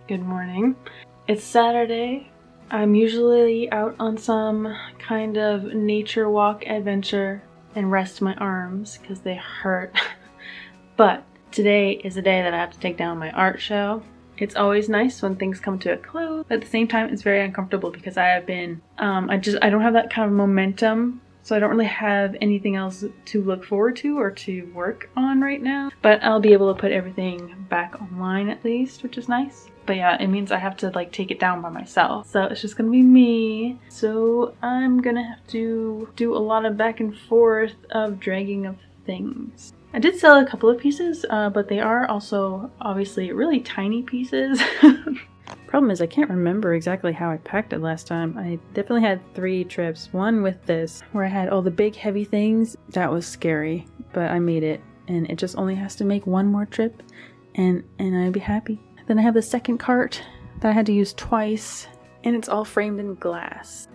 Good morning. It's Saturday. I'm usually out on some kind of nature walk adventure and rest my arms because they hurt. But today is the day that I have to take down my art show. It's always nice when things come to a close, but at the same time it's very uncomfortable because I have been, I don't have that kind of momentum, so I don't really have anything else to look forward to or to work on right now. But I'll be able to put everything back online at least, which is nice. But yeah, it means I have to take it down by myself. So it's just gonna be me. So I'm gonna have to do a lot of back and forth of dragging of things. I did sell a couple of pieces, but they are also obviously really tiny pieces. Problem is I can't remember exactly how I packed it last time. I definitely had 3 trips. One with this, where I had all the big heavy things. That was scary, but I made it. And it just only has to make one more trip and I'd be happy. Then I have the second cart that I had to use twice, and it's all framed in glass.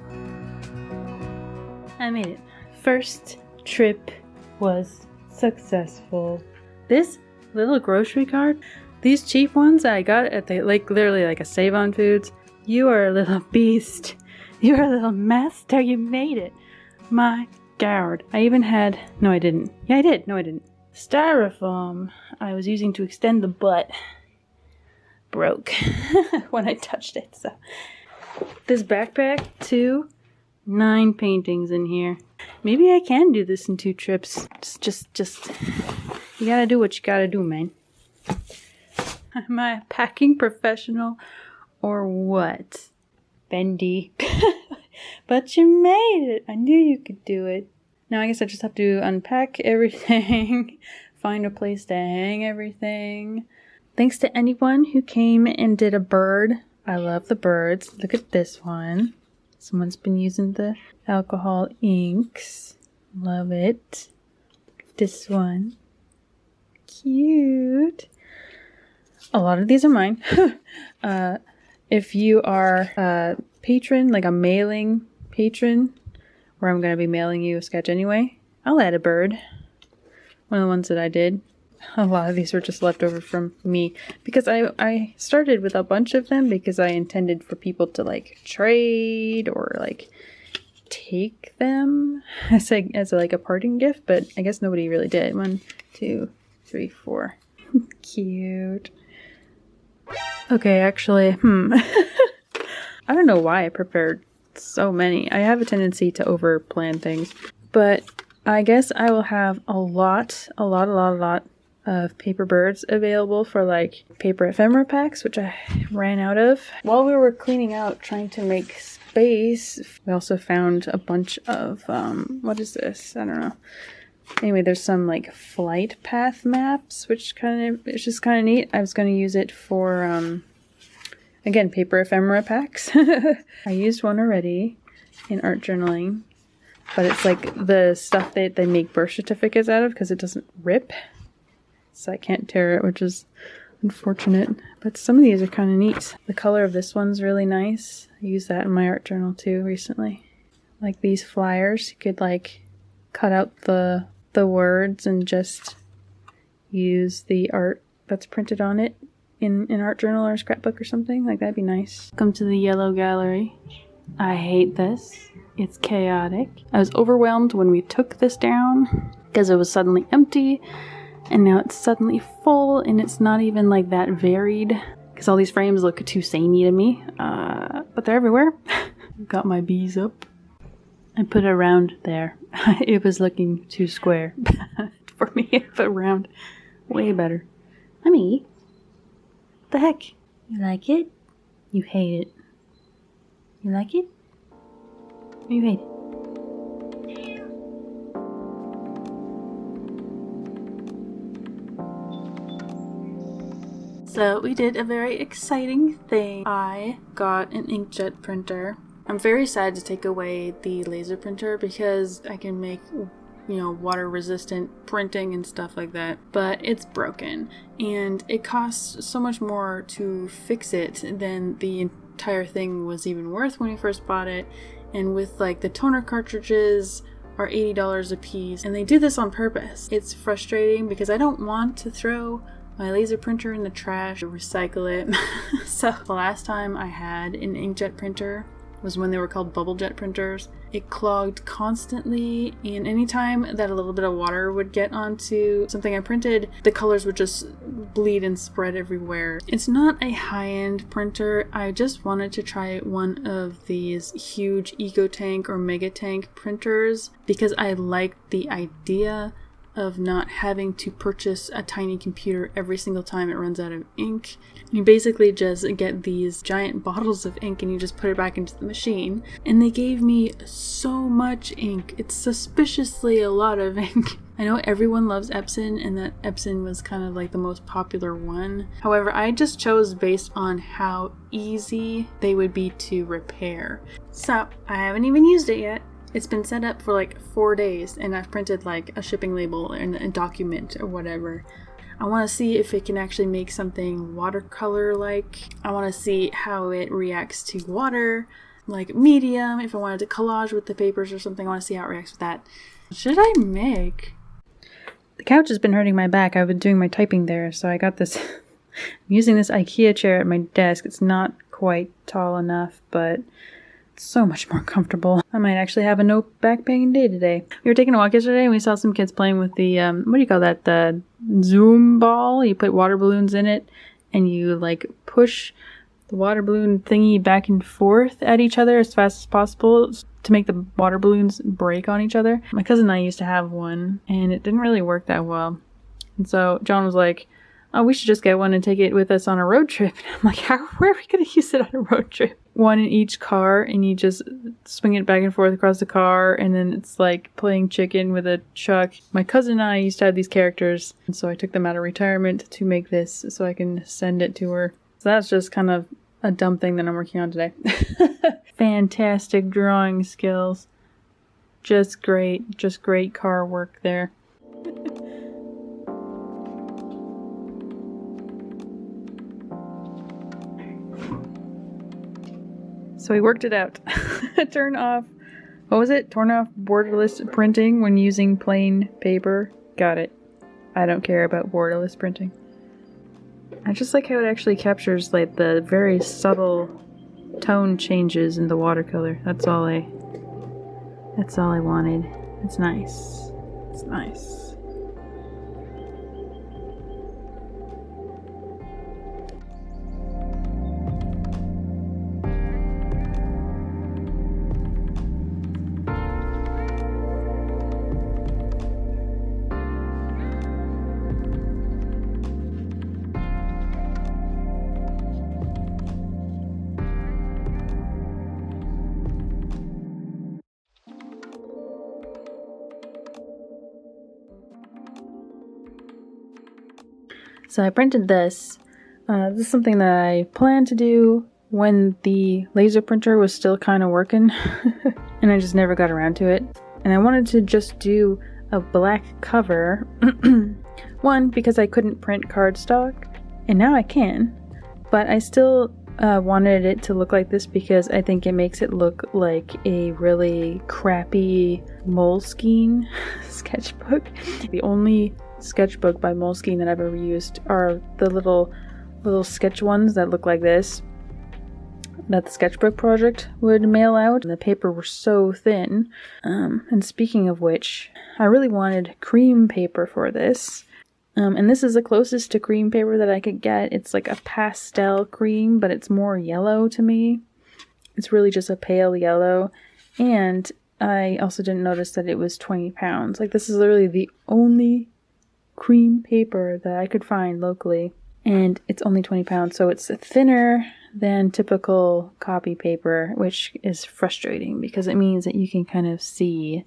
I made it. First trip was successful. This little grocery cart, these cheap ones that I got at the, literally a Save On Foods. You are a little beast. You are a little master. You made it. My God. I even had, no I didn't. Yeah I did. No I didn't. Styrofoam I was using to extend the butt broke when I touched it. So this backpack too, 9 paintings in here. Maybe I can do this in 2 trips. Just you gotta do what you gotta do, man. Am I a packing professional or what? Bendy. But you made it. I knew you could do it. Now I guess I just have to unpack everything, find a place to hang everything. Thanks to anyone who came and did a bird. I love the birds. Look at this one. Someone's been using the alcohol inks. Love it. This one. Cute. A lot of these are mine. If you are a patron, a mailing patron, where I'm going to be mailing you a sketch anyway, I'll add a bird. One of the ones that I did. A lot of these were just left over from me because I started with a bunch of them because I intended for people to trade or take them as a parting gift, but I guess nobody really did. 1, 2, 3, 4. Cute. Okay, actually, I don't know why I prepared so many. I have a tendency to over plan things, but I guess I will have a lot of paper birds available for paper ephemera packs, which I ran out of. While we were cleaning out trying to make space, we also found a bunch of what is this? I don't know. Anyway, there's some flight path maps, which it's just kind of neat. I was going to use it for again, paper ephemera packs. I used one already in art journaling, but it's the stuff that they make birth certificates out of because it doesn't rip. So I can't tear it, which is unfortunate. But some of these are kind of neat. The color of this one's really nice. I used that in my art journal too recently. These flyers, you could cut out the words and just use the art that's printed on it in an art journal or a scrapbook or something. That'd be nice. Come to the yellow gallery. I hate this. It's chaotic. I was overwhelmed when we took this down because it was suddenly empty. And now it's suddenly full, and it's not even that varied. Because all these frames look too samey to me. But they're everywhere. Got my bees up. I put a round there. It was looking too square for me. I put round. Way better. Mommy. What the heck? You like it? You hate it. You like it? Or you hate it? So we did a very exciting thing. I got an inkjet printer. I'm very sad to take away the laser printer because I can make, water resistant printing and stuff like that. But it's broken and it costs so much more to fix it than the entire thing was even worth when we first bought it. And with the toner cartridges are $80 a piece, and they do this on purpose. It's frustrating because I don't want to throw my laser printer in the trash, recycle it. So the last time I had an inkjet printer was when they were called bubble jet printers. It clogged constantly, and anytime that a little bit of water would get onto something I printed, the colors would just bleed and spread everywhere. It's not a high-end printer. I just wanted to try one of these huge EcoTank or Megatank printers because I liked the idea of not having to purchase a tiny computer every single time it runs out of ink. You basically just get these giant bottles of ink and you just put it back into the machine. And they gave me so much ink. It's suspiciously a lot of ink. I know everyone loves Epson and that Epson was kind of like the most popular one. However, I just chose based on how easy they would be to repair. So, I haven't even used it yet. It's been set up for like 4 days and I've printed like a shipping label and a document or whatever. I want to see if it can actually make something watercolor-like. I want to see how it reacts to water, like medium. If I wanted to collage with the papers or something, I want to see how it reacts with that. What should I make? The couch has been hurting my back. I've been doing my typing there, so I got this. I'm using this IKEA chair at my desk. It's not quite tall enough, but so much more comfortable. I might actually have a no back pain day today. We were taking a walk yesterday and we saw some kids playing with the, what do you call that? The Zoom ball. You put water balloons in it and you like push the water balloon thingy back and forth at each other as fast as possible to make the water balloons break on each other. My cousin and I used to have one and it didn't really work that well. And so John was like, oh, we should just get one and take it with us on a road trip. And I'm like, where are we going to use it on a road trip? One in each car, and you just swing it back and forth across the car, and then it's like playing chicken with a chuck. My cousin and I used to have these characters, and so I took them out of retirement to make this so I can send it to her. So that's just kind of a dumb thing that I'm working on today. Fantastic drawing skills. Just great car work there. So we worked it out. Turn off borderless printing when using plain paper. Got it. I don't care about borderless printing. I just like how it actually captures like the very subtle tone changes in the watercolor. That's all I wanted. It's nice. It's nice. So I printed this. This is something that I planned to do when the laser printer was still kind of working. And I just never got around to it. And I wanted to just do a black cover. One, because I couldn't print cardstock. And now I can. But I still wanted it to look like this because I think it makes it look like a really crappy Moleskine sketchbook. The only sketchbook by Moleskine that I've ever used are the little sketch ones that look like this that the sketchbook project would mail out, and the paper were so thin. And speaking of which, I really wanted cream paper for this, and this is the closest to cream paper that I could get. It's like a pastel cream, but it's more yellow to me. It's really just a pale yellow, and I also didn't notice that it was 20 pounds. Like, this is literally the only cream paper that I could find locally, and it's only 20 pounds, so it's thinner than typical copy paper, which is frustrating because it means that you can kind of see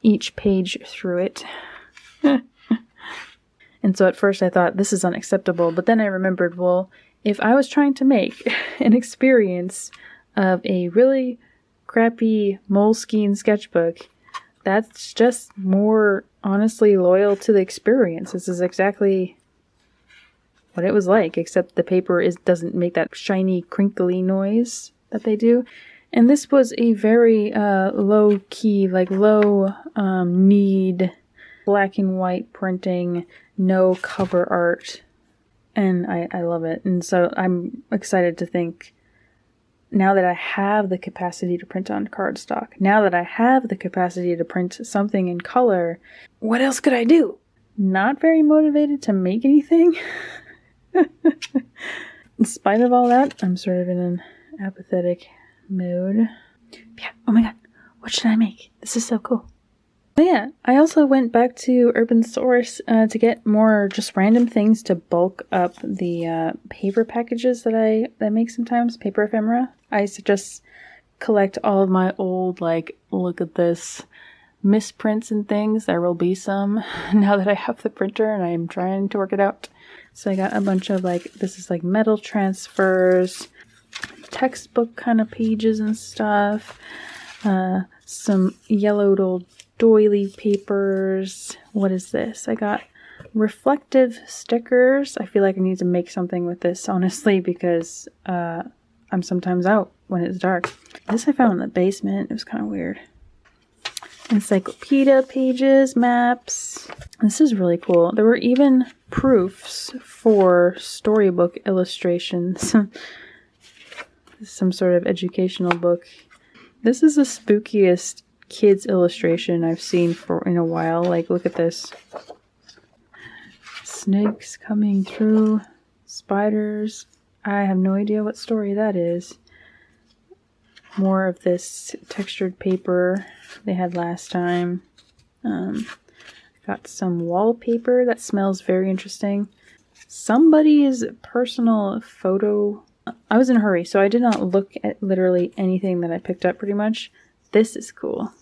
each page through it. And so at first I thought this is unacceptable, but then I remembered, well, if I was trying to make an experience of a really crappy Moleskine sketchbook, that's just more honestly loyal to the experience. This is exactly what it was like, except the paper doesn't make that shiny, crinkly noise that they do. And this was a very low-key, like low need black and white printing, no cover art, and I love it. And so I'm excited to think, now that I have the capacity to print on cardstock, now that I have the capacity to print something in color, what else could I do? Not very motivated to make anything. In spite of all that, I'm sort of in an apathetic mode. Yeah, oh my god, what should I make? This is so cool. But yeah, I also went back to Urban Source to get more just random things to bulk up the paper packages that I make sometimes, paper ephemera. I used to just collect all of my old, like, look at this, misprints and things. There will be some now that I have the printer and I am trying to work it out. So I got a bunch of, like, this is like metal transfers, textbook kind of pages and stuff, some yellowed old doily papers. What is this? I got reflective stickers. I feel like I need to make something with this, honestly, because I'm sometimes out when it's dark. This I found in the basement. It was kind of weird. Encyclopedia pages, maps. This is really cool. There were even proofs for storybook illustrations. Some sort of educational book. This is the spookiest kids illustration I've seen in a while. Like, look at this. Snakes coming through, spiders. I have no idea what story that is. More of this textured paper they had last time. Got some wallpaper that smells very interesting. Somebody's personal photo. I was in a hurry, so I did not look at literally anything that I picked up pretty much. This is cool.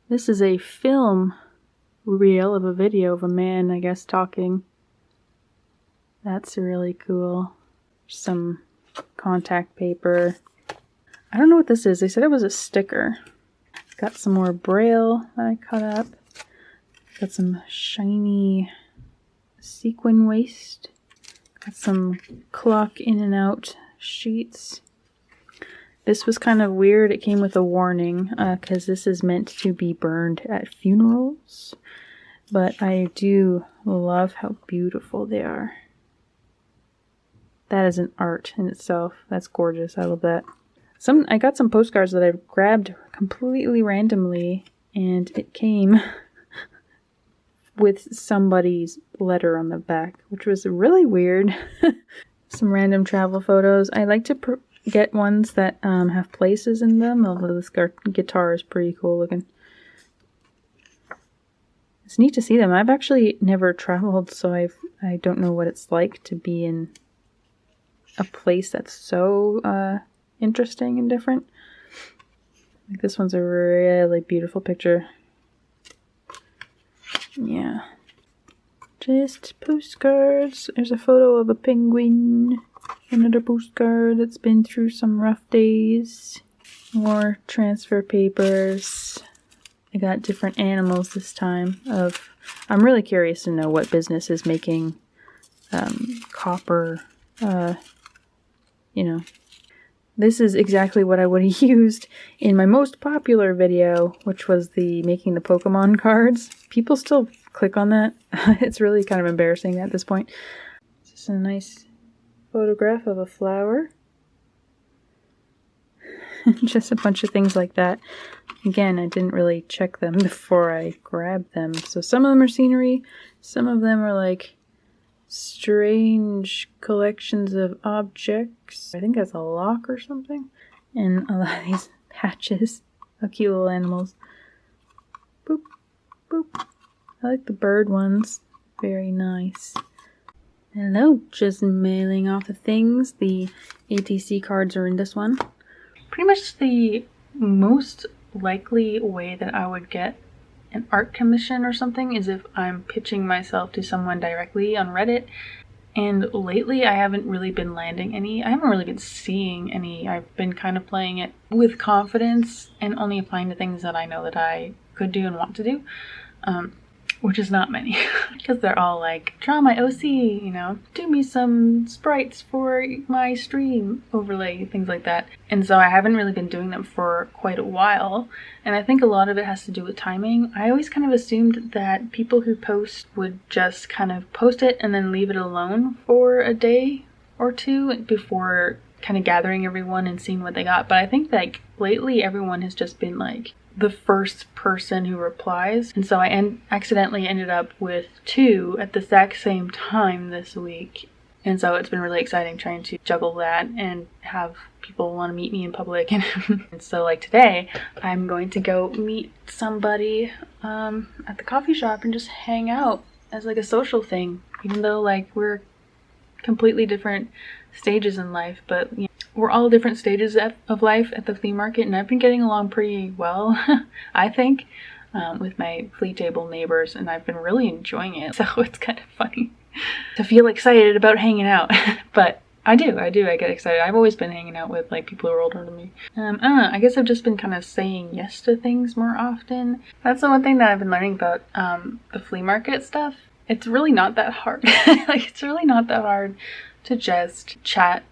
This is a film reel of a video of a man, I guess, talking. That's really cool. Some contact paper. I don't know what this is. They said it was a sticker. Got some more braille that I cut up. Got some shiny sequin waste. Got some clock in and out sheets. This was kind of weird. It came with a warning because this is meant to be burned at funerals. But I do love how beautiful they are. That is an art in itself. That's gorgeous. I love that. I got some postcards that I grabbed completely randomly, and it came with somebody's letter on the back, which was really weird. Some random travel photos. I like to get ones that have places in them, although this guitar is pretty cool looking. It's neat to see them. I've actually never traveled, so I don't know what it's like to be in a place that's so interesting and different. Like, this one's a really beautiful picture. Yeah. Just postcards. There's a photo of a penguin. Another postcard that's been through some rough days. More transfer papers. I got different animals this time. I'm really curious to know what business is making copper, you know. This is exactly what I would have used in my most popular video, which was making the Pokemon cards. People still click on that. It's really kind of embarrassing at this point. It's just a nice photograph of a flower. Just a bunch of things like that. Again, I didn't really check them before I grabbed them. So some of them are scenery. Some of them are like strange collections of objects. I think that's a lock or something. And a lot of these patches of cute little animals. Boop, boop. I like the bird ones. Very nice. Hello, just mailing off the things. The ATC cards are in this one. Pretty much the most likely way that I would get an art commission or something is if I'm pitching myself to someone directly on Reddit. And lately I haven't really been landing any. I haven't really been seeing any. I've been kind of playing it with confidence and only applying to things that I know that I could do and want to do. which is not many, because they're all like, draw my OC, you know, do me some sprites for my stream overlay, things like that. And so I haven't really been doing them for quite a while, and I think a lot of it has to do with timing. I always kind of assumed that people who post would just kind of post it and then leave it alone for a day or two before kind of gathering everyone and seeing what they got. But I think like lately everyone has just been like the first person who replies, and so I accidentally ended up with 2 at the exact same time this week, and so it's been really exciting trying to juggle that and have people want to meet me in public. And so like today I'm going to go meet somebody at the coffee shop and just hang out as like a social thing, even though like we're completely different stages in life, but you know, we're all different stages of life at the flea market, and I've been getting along pretty well, I think, with my flea table neighbors, and I've been really enjoying it. So it's kind of funny to feel excited about hanging out, but I get excited. I've always been hanging out with like people who are older than me. I don't know, I guess I've just been kind of saying yes to things more often. That's the one thing that I've been learning about the flea market stuff. It's really not that hard. Like, it's really not that hard to just chat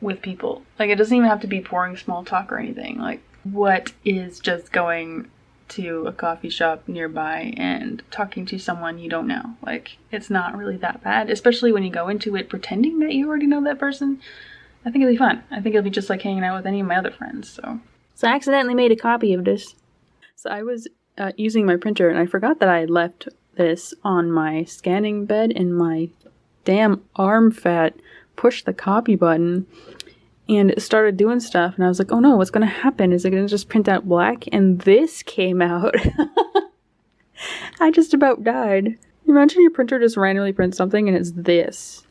with people. Like, it doesn't even have to be boring small talk or anything. Like, what is just going to a coffee shop nearby and talking to someone you don't know? Like, it's not really that bad, especially when you go into it pretending that you already know that person. I think it'll be fun. I think it'll be just like hanging out with any of my other friends. So I accidentally made a copy of this. So I was using my printer, and I forgot that I had left this on my scanning bed, and my damn arm fat pushed the copy button and it started doing stuff, and I was like, oh no, what's gonna happen? Is it gonna just print out black? And this came out. I just about died. Imagine your printer just randomly prints something and it's this.